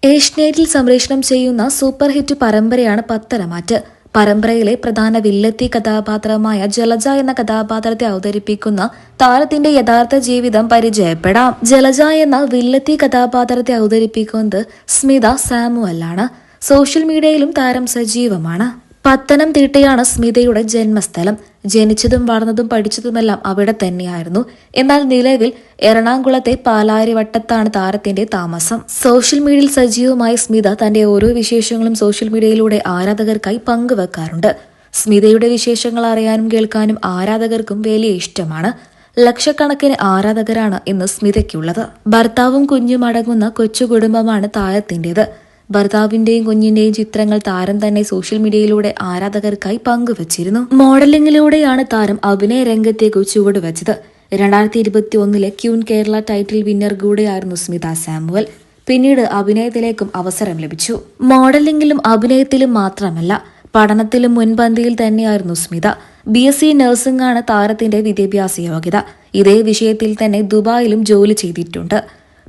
ഏഷ്യനെറ്റിൽ സംപ്രേഷണം ചെയ്യുന്ന super hit പരമ്പരയാണ് Patharamattu. പരമ്പരയിലെ പ്രധാന വില്ലത്തി കഥാപാത്രമായ ജലജ എന്ന കഥാപാത്രത്തെ അവതരിപ്പിക്കുന്ന താരത്തിന്റെ യഥാർത്ഥ ജീവിതം പരിചയപ്പെടാം. ജലജ എന്ന വില്ലത്തി കഥാപാത്രത്തെ അവതരിപ്പിക്കുന്നത് സ്മിത സാമുവലാണ്. സോഷ്യൽ മീഡിയയിലും താരം സജീവമാണ്. പത്തനംതിട്ടയാണ് സ്മിതയുടെ ജന്മസ്ഥലം. ജനിച്ചതും വളർന്നതും പഠിച്ചതുമെല്ലാം അവിടെ തന്നെയായിരുന്നു. എന്നാൽ നിലവിൽ എറണാകുളത്തെ പാലാരിവട്ടത്താണ് താരത്തിന്റെ താമസം. സോഷ്യൽ മീഡിയയിൽ സജീവമായ സ്മിത തന്റെ ഓരോ വിശേഷങ്ങളും സോഷ്യൽ മീഡിയയിലൂടെ ആരാധകർക്കായി പങ്കുവെക്കാറുണ്ട്. സ്മിതയുടെ വിശേഷങ്ങൾ അറിയാനും കേൾക്കാനും ആരാധകർക്കും വലിയ ഇഷ്ടമാണ്. ലക്ഷക്കണക്കിന് ആരാധകരാണ് ഇന്ന് സ്മിതയ്ക്കുള്ളത്. ഭർത്താവും കുഞ്ഞും അടങ്ങുന്ന കൊച്ചു കുടുംബമാണ് താരത്തിന്റേത്. ഭർത്താവിന്റെയും കുഞ്ഞിന്റെയും ചിത്രങ്ങൾ താരം തന്നെ സോഷ്യൽ മീഡിയയിലൂടെ ആരാധകർക്കായി പങ്കുവച്ചിരുന്നു. മോഡലിംഗിലൂടെയാണ് താരം അഭിനയ രംഗത്തേക്ക് ചുവടുവച്ചത്. 2021 ക്യൂൻ കേരള ടൈറ്റിൽ വിന്നർ കൂടെയായിരുന്നു സ്മിത സാമുവൽ. പിന്നീട് അഭിനയത്തിലേക്കും അവസരം ലഭിച്ചു. മോഡലിംഗിലും അഭിനയത്തിലും മാത്രമല്ല, പഠനത്തിലും മുൻപന്തിയിൽ തന്നെയായിരുന്നു സ്മിത. BSc നഴ്സിംഗ് ആണ് താരത്തിന്റെ വിദ്യാഭ്യാസ യോഗ്യത. ഇതേ വിഷയത്തിൽ തന്നെ ദുബായിലും ജോലി ചെയ്തിട്ടുണ്ട്.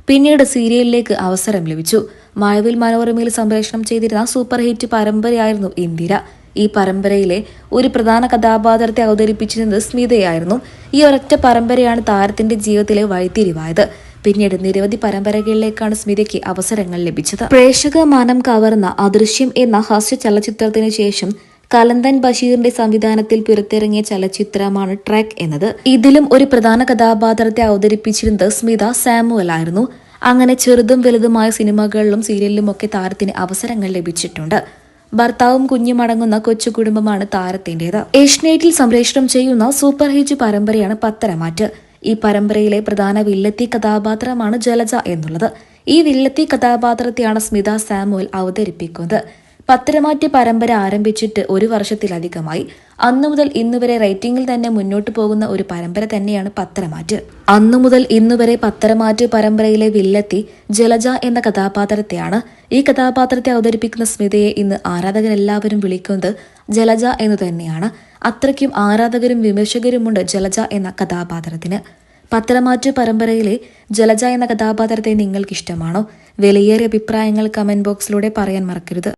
പിന്നീട് സീരിയലിലേക്ക് അവസരം ലഭിച്ചു. മഴവിൽ മനോരമയിൽ സംപ്രേഷണം ചെയ്തിരുന്ന സൂപ്പർ ഹിറ്റ് പരമ്പരയായിരുന്നു ഇന്ദിര. ഈ പരമ്പരയിലെ ഒരു പ്രധാന കഥാപാത്രത്തെ അവതരിപ്പിച്ചിരുന്നത് സ്മിതയായിരുന്നു. ഈ ഒരൊറ്റ പരമ്പരയാണ് താരത്തിന്റെ ജീവിതത്തിലെ വഴിത്തിരിവായത്. പിന്നീട് നിരവധി പരമ്പരകളിലേക്കാണ് സ്മിതയ്ക്ക് അവസരങ്ങൾ ലഭിച്ചത്. പ്രേക്ഷക മനം കവർന്ന അദൃശ്യം എന്ന ഹാസ്യ ചലച്ചിത്രത്തിന് ശേഷം കലന്തൻ ബഷീറിന്റെ സംവിധാനത്തിൽ പുറത്തിറങ്ങിയ ചലച്ചിത്രമാണ് ട്രാക്ക് എന്നത്. ഇതിലും ഒരു പ്രധാന കഥാപാത്രത്തെ അവതരിപ്പിച്ചിരുന്നത് സ്മിത സാമുവൽ ആയിരുന്നു. അങ്ങനെ ചെറുതും വലുതുമായ സിനിമകളിലും സീരിയലിലുമൊക്കെ താരത്തിന് അവസരങ്ങൾ ലഭിച്ചിട്ടുണ്ട്. ഭർത്താവും കുഞ്ഞും അടങ്ങുന്ന കൊച്ചു കുടുംബമാണ് താരത്തിന്റേത്. ഏഷ്യനെറ്റിൽ സംപ്രേഷണം ചെയ്യുന്ന സൂപ്പർ ഹിറ്റ് പരമ്പരയാണ് പത്തരമാറ്റ്. ഈ പരമ്പരയിലെ പ്രധാന വില്ലത്തി കഥാപാത്രമാണ് ജലജ എന്നുള്ളത്. ഈ വില്ലത്തി കഥാപാത്രത്തെയാണ് സ്മിത സാമുവൽ അവതരിപ്പിക്കുന്നത്. പത്തരമാറ്റ് പരമ്പര ആരംഭിച്ചിട്ട് 1 വർഷത്തിലധികമായി. അന്നു മുതൽ ഇന്നുവരെ റേറ്റിംഗിൽ തന്നെ മുന്നോട്ടു പോകുന്ന ഒരു പരമ്പര തന്നെയാണ് പത്തരമാറ്റ്. അന്നു മുതൽ ഇന്നുവരെ പത്തരമാറ്റ് പരമ്പരയിലെ വില്ലത്തി ജലജ എന്ന കഥാപാത്രത്തെയാണ്. ഈ കഥാപാത്രത്തെ അവതരിപ്പിക്കുന്ന സ്മിതയെ ഇന്ന് ആരാധകരെല്ലാവരും വിളിക്കുന്നത് ജലജ എന്ന് തന്നെയാണ്. അത്രയ്ക്കും ആരാധകരും വിമർശകരുമുണ്ട് ജലജ എന്ന കഥാപാത്രത്തിന്. പത്തരമാറ്റ് പരമ്പരയിലെ ജലജ എന്ന കഥാപാത്രത്തെ നിങ്ങൾക്ക് ഇഷ്ടമാണോ? വിലയേറിയ അഭിപ്രായങ്ങൾ കമന്റ് ബോക്സിലൂടെ പറയാൻ മറക്കരുത്.